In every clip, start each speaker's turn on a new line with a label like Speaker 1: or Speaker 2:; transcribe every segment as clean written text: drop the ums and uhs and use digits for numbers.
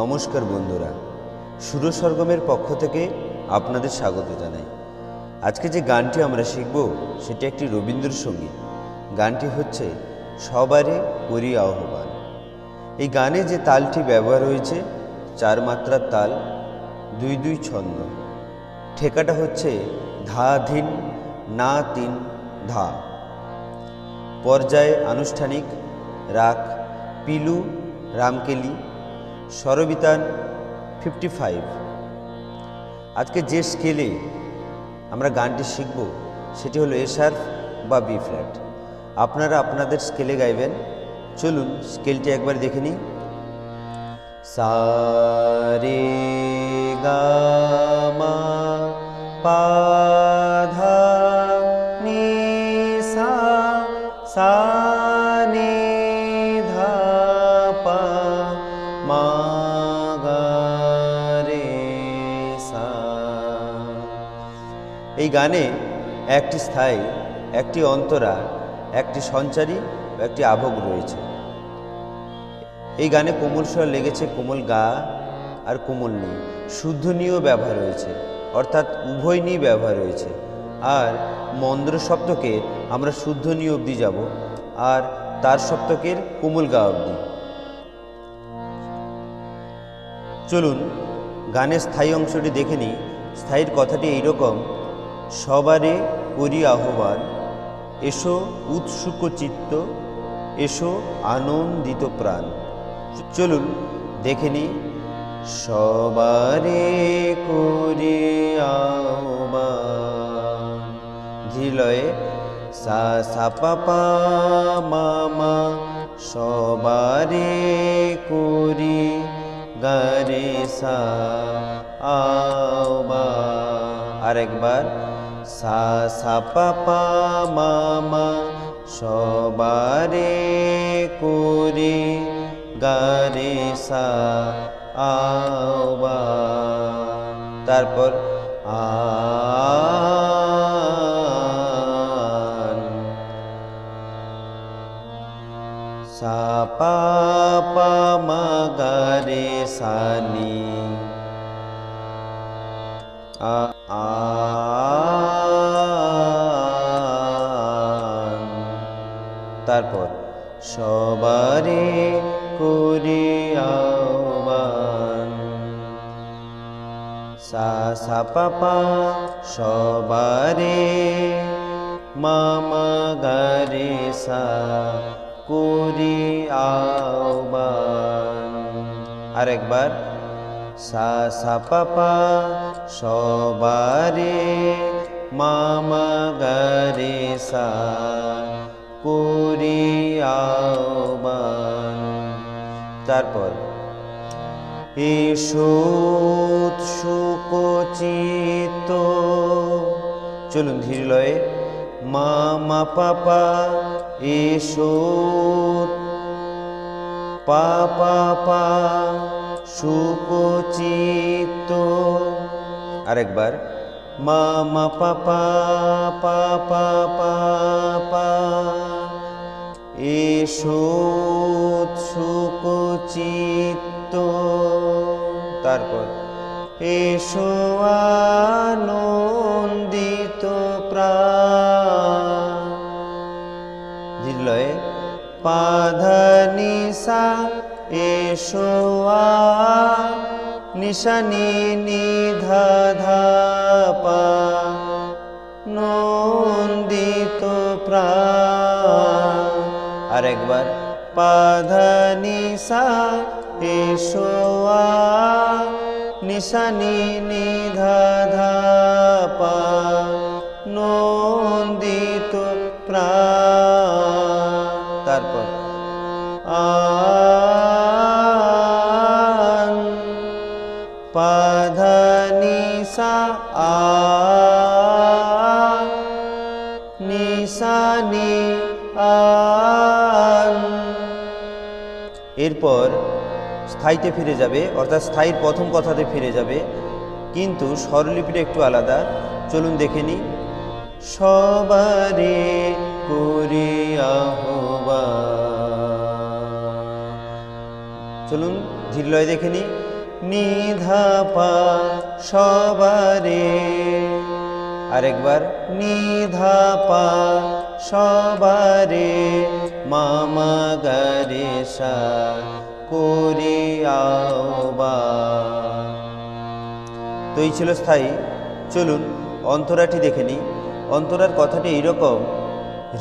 Speaker 1: নমস্কার বন্ধুরা, সুরসরগমের পক্ষ থেকে আপনাদের স্বাগত জানাই। আজকে যে গানটি আমরা শিখব সেটি একটি রবীন্দ্রসঙ্গীত। গানটি হচ্ছে সবারে করি আহ্বান। এই গানে যে তালটি ব্যবহার হয়েছে 4 মাত্রার তাল, 2-2 ছন্দ। ঠেকাটা হচ্ছে ধা ধিন না তিন ধা। পর্যায়ে আনুষ্ঠানিক রাগ পিলু রামকেলি, স্বরবিতান 55। আজকে যে স্কেলে আমরা গানটি শিখব সেটি হলো এ শার্প বা বি ফ্ল্যাট। আপনারা আপনাদের স্কেলে গাইবেন। চলুন স্কেলটি একবার দেখে নিই। সা রে গা মা পা ধা নি সা, সা নি ধা পা মা গা রে সা। এই গানে একটি স্থায়ী, একটি অন্তরা, একটি সঞ্চারী ও একটি আভোগ রয়েছে। এই গানে কোমল স্বর লেগেছে কোমল গা আর কোমল নি। শুদ্ধ নিও ব্যবহার হয়েছে, অর্থাৎ উভয় নি ব্যবহার হয়েছে। আর মন্দ্র সপ্তকে আমরা শুদ্ধ নি অবধি যাব আর তার সপ্তকের কোমল গা অবধি। চলুন গানের স্থায়ী অংশটি দেখে নিই। স্থায়ীর কথাটি এইরকম: সবারে করি আহ্বান, এসো উৎসুক চিত্ত, এসো আনন্দিত প্রাণ। চলুন দেখে নিই। সবারে করি আহ্বান, ধীরলয়ে সা সা পা পা মা মা, সবারে করি গা রে সা আহ্বান। আরেকবার সা সা পা পা মা মা, সবারে করি গা রে সা আহ্বান। তারপর আন, সা পা পা মা গা রে সা নি, আন। তারপর সবারে করি আহ্বান, সা সা পা পা, সবারে মা মা গা রে সা করি আহ্বান। আরেকবার সা সা পা পা, সবারে মা মা গা রে সা করি আহ্বান। তারপর এসো উৎসুক চিত্ত। চলুন ধীর লয়ে মা মা পা পা, এসো পা পা পা সুক চিত্ত। আরেকবার মা মা পা পা পা পা পা পা, এসো উৎসুক চিত্ত। তারপর এসো আনন্দিত প্রাণ, ধীরলয়ে পা ধা নি সা, এসো নিশা নি নি ধা ধা পা নন্দিত প্রাণ। আরেকবার পা ধা নি সা, এসো নিশা নি নি ধা ধা পা নন্দিত প্রাণ। তারপর আন, পা ধা নি সা আ, নি সা নি আন। এরপর স্থায়ীতে ফিরে যাবে, অর্থাৎ স্থায়ীর প্রথম কথাতে ফিরে যাবে, কিন্তু স্বরলিপিটা একটু আলাদা। চলুন দেখে নিই। সবারে করি আহ্বান। চলুন ধীর লয়ে দেখে নিই। নিধা পা সবারে, আরেকবার নিধা পা সবারে, মামা গারে সা করে আওবা। তো এই ছিল স্থায়ী। চলুন অন্তরাটি দেখে নিই। অন্তরার কথাটি এইরকম,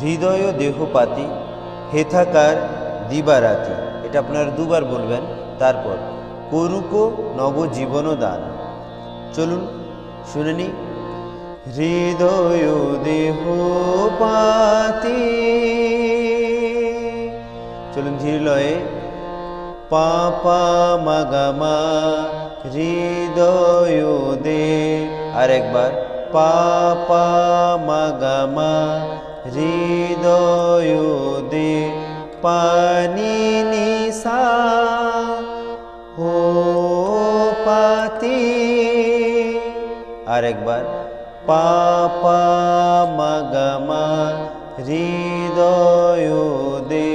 Speaker 1: হৃদয় দেহ পাতি হেথাকার দিবারাতি, এটা আপনারা দুবার বলবেন। তারপর করুক নবজীবন দান। চলুন শুনে নিই। হৃদয় দেহ পাতি, চলুন ধীর লয়ে, পা পা মা গা মা, হৃদয় দে, আরেকবার পা পা মা গা মা, হৃদয় দে, পানি নিসা ও পাতি, আরেকবার পা পা মা গা মা, হৃদয় দে,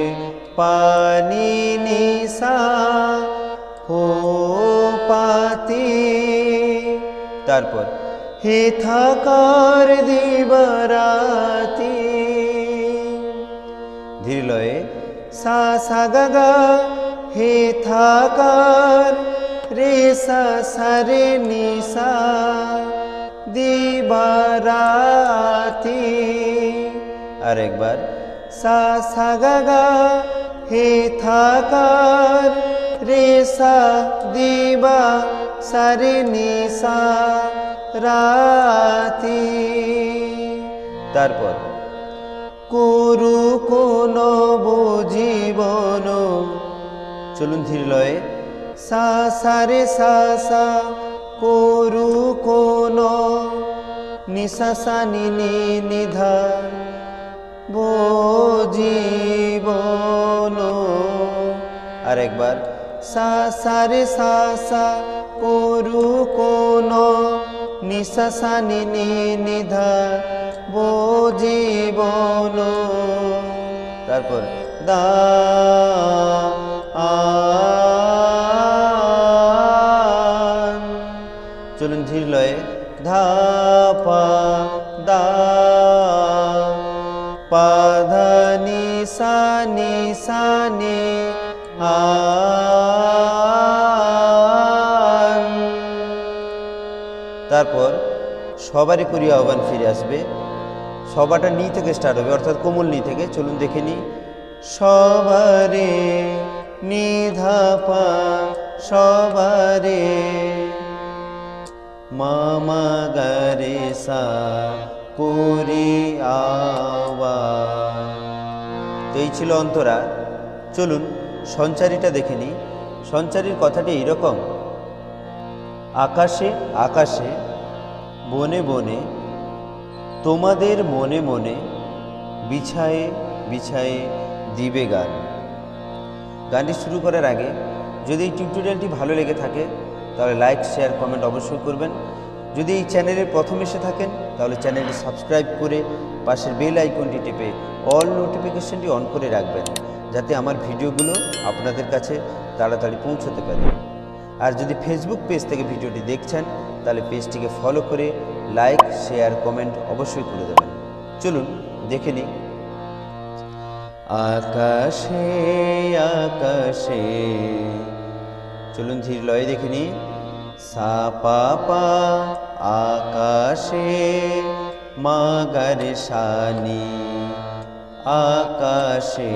Speaker 1: পানি নিসা ও পাতি। তারপর হেথাকার দিবারাতি, ধীর লয়ে, সা সা গা গা, হেথাকার রে সা সা রে নি সা, দিবারাতি, আরেকবার সা সা গা গা, হেথাকার রে সা দিবা সা রে নি সা রাতি। তারপর করুক নবজীবন, চলুন ধীর লয়ে, সা সা রে সা সা, করুক নিসা সা নি নি নিধা জীবন, আরেকবার সা সা রে সা সা, করুক নিসা সা নি নি নিধা জীবন। তারপর দা আন, চলুন ধীর লয়ে, ধা পা দা, পা ধা নি সা নি সা নি আন। তারপর সবারই করি আহ্বান ফিরে আসবে। সবাটা নি থেকে স্টার্ট হবে, অর্থাৎ কোমল নি থেকে। চলুন দেখে নি। সবারে নিধা পা সবারে, মামা গারে সা করি আওয়া। তো এই ছিল অন্তরা। চলুন সঞ্চারীটা দেখে নি। সঞ্চারীর কথাটি এইরকম, আকাশে আকাশে, বনে বনে, তোমাদের মনে মনে, বিছায়ে বিছায়ে দিবে গান। গানটি শুরু করার আগে যদি এই টিউটোরিয়ালটি ভালো লেগে থাকে তাহলে লাইক শেয়ার কমেন্ট অবশ্যই করবেন। যদি এই চ্যানেলের প্রথম এসে থাকেন তাহলে চ্যানেলটি সাবস্ক্রাইব করে পাশের বেল আইকনটি টিপে অল নোটিফিকেশনটি অন করে রাখবেন, যাতে আমার ভিডিওগুলো আপনাদের কাছে তাড়াতাড়ি পৌঁছতে পারে। আর যদি ফেসবুক পেজ থেকে ভিডিওটি দেখছেন তাহলে পেজটিকে ফলো করে লাইক শেয়ার কমেন্ট অবশ্যই করে দেবেন। চলুন দেখে নিই। আকাশে আকাশে, চলুন ধীর লয়ে দেখে নিই। সা পা পা আকাশে, মা গারে সা নি আকাশে,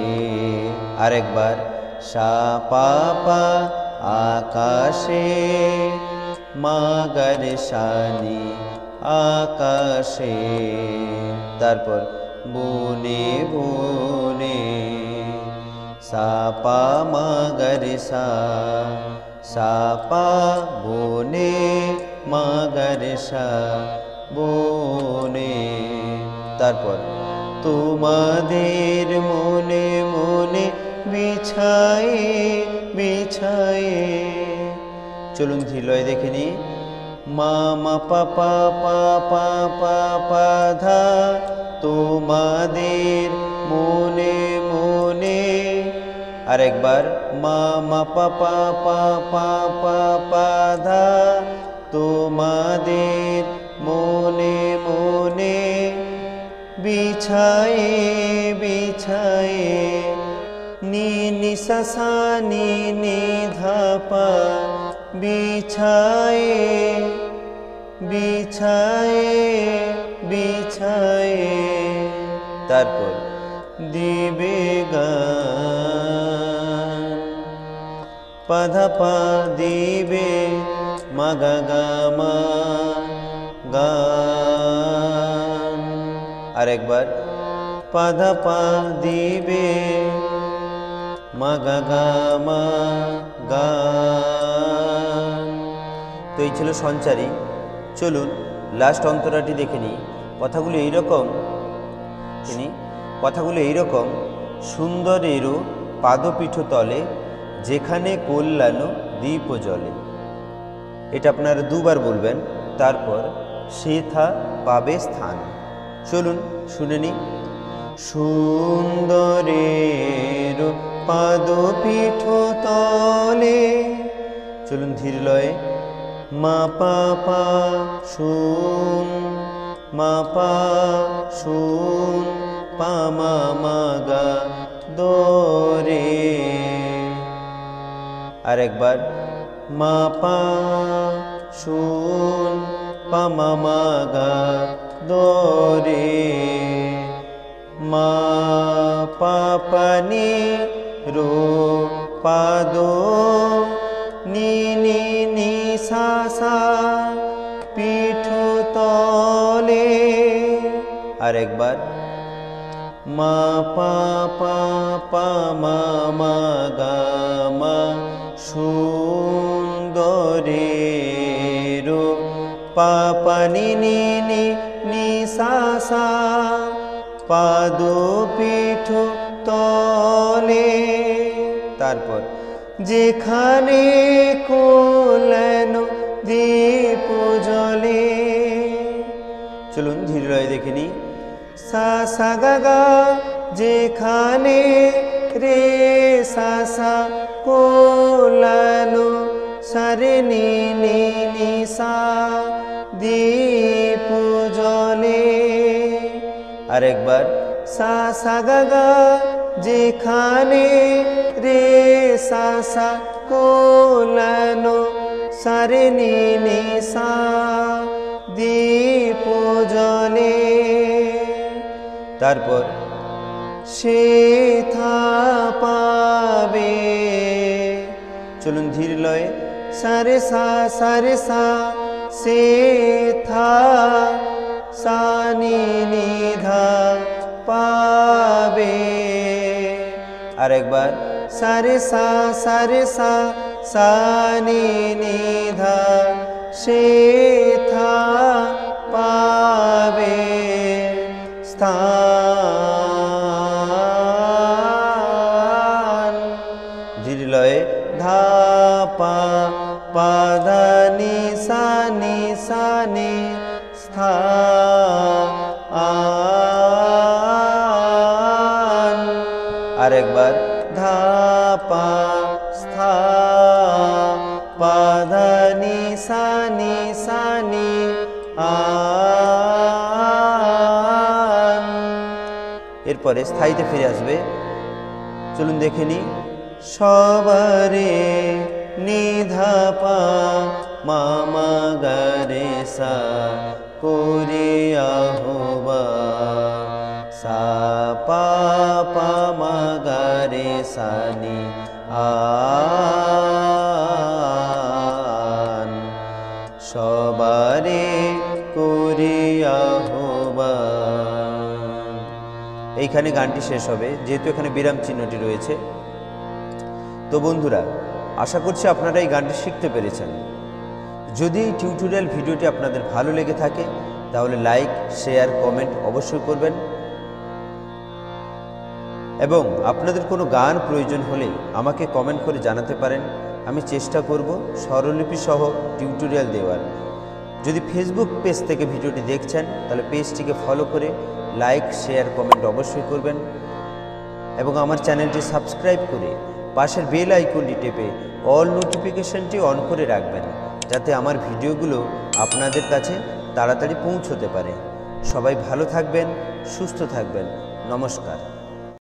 Speaker 1: আরেকবার সা পা পা আকাশে, মা গারে সা নি আকাশে। তারপর বনে বনে, সা পা মা গারে সা, সা পা বনে, মা গারে সা বনে। তারপর তোমাদের মনে মনে বিছায়ে বিছায়ে, চলুন ধীলয় দেখে নি। মা মা পা পা পা পা পা পা ধা, তোমাদের মনে মনে আর একবার মা মা পা পা পা পা পা পা ধা তোমাদের মনে মনে বিছায়ে বিছায়ে নি নি সা সা নি নি ধা পা বিছায়ে বিছায়ে বিছায়ে তারপর দিবে গান পাধা পা দিবে মা গা গা মা গান আর একবার পাধা পা দিবে মা গা গা মা গান। তো এই ছিল সঞ্চারী। চলুন লাস্ট অন্তরাটি দেখে নিই। কথাগুলো এইরকম সুন্দরেরও পাদপীঠ তলে যেখানে কল্যাণ দীপ জ্বলে। এটা আপনারা দুবার বলবেন, তারপর সেথা পাবে স্থান। চলুন শুনে নিই। সুন্দরের পাদপীঠ তলে, চলুন ধীর লয়ে মা পা পা শুন মা পা শুন পা মা মা গা দো রে। আর একবার মা পা শুন পা মা মা গা দো রে। মা পা পা নি রো পা দো নি নি নি সা সা পীঠ তলে। আর একবার মা পা পা পা মা মা গা মা সুন্দরের পা পা নি নি নি নি সা সা পাদপীঠ তলে। তারপর যেখানে কল্যাণ দীপ জ্বলে। চলুন ধীর লয়ে দেখে নিই। সা সা গা গা যেখানে রে সা সা কল্যাণ সারে নি নি নি সা দীপ জ্বলে। আর একবার সা সা গা গা যেখানে রে সা সা কল্যাণ সারে নি নি সা দীপ জ্বলে। তারপর সেথা পাবে। চলুন ধীর লয়ে সারে সা সেথা সা নি নি ধা পাবে। আর একবার সারে সা সা নি নি ধা সেথা পাবে স্থান। ধীর লয়ে ধা পা পা ধা নি সা নি স্থান। আর একবার ধা পা স্থা পা ধা নি সা নি আন। এরপরে স্থায়ীতে ফিরে আসবে। চলুন দেখে নি। সবারে নিধা পা মা মা গা রে সা করে আহবা সা পা পা মা গা রে সা নি আন। সবারে করে আহ্বান। এইখানে গানটি শেষ হবে, যেহেতু এখানে বিরাম চিহ্নটি রয়েছে। তো বন্ধুরা, আশা করছি আপনারা এই গানটি শিখতে পেরেছেন। যদি এই টিউটোরিয়াল ভিডিওটি আপনাদের ভালো লেগে থাকে তাহলে লাইক, শেয়ার, কমেন্ট অবশ্যই করবেন। এবং আপনাদের কোনো গান প্রয়োজন হলে আমাকে কমেন্ট করে জানাতে পারেন। আমি চেষ্টা করব স্বরলিপি সহ টিউটোরিয়াল দেওয়ার। যদি ফেসবুক পেজ থেকে ভিডিওটি দেখছেন তাহলে পেজটিকে ফলো করে লাইক, শেয়ার, কমেন্ট অবশ্যই করবেন এবং আমার চ্যানেলটি সাবস্ক্রাইব করে পাশের বেল আইকনটি টেপে অল নোটিফিকেশনটি অন করে রাখবেন, যাতে আমার ভিডিওগুলো আপনাদের কাছে তাড়াতাড়ি পৌঁছতে পারে। সবাই ভালো থাকবেন, সুস্থ থাকবেন। নমস্কার।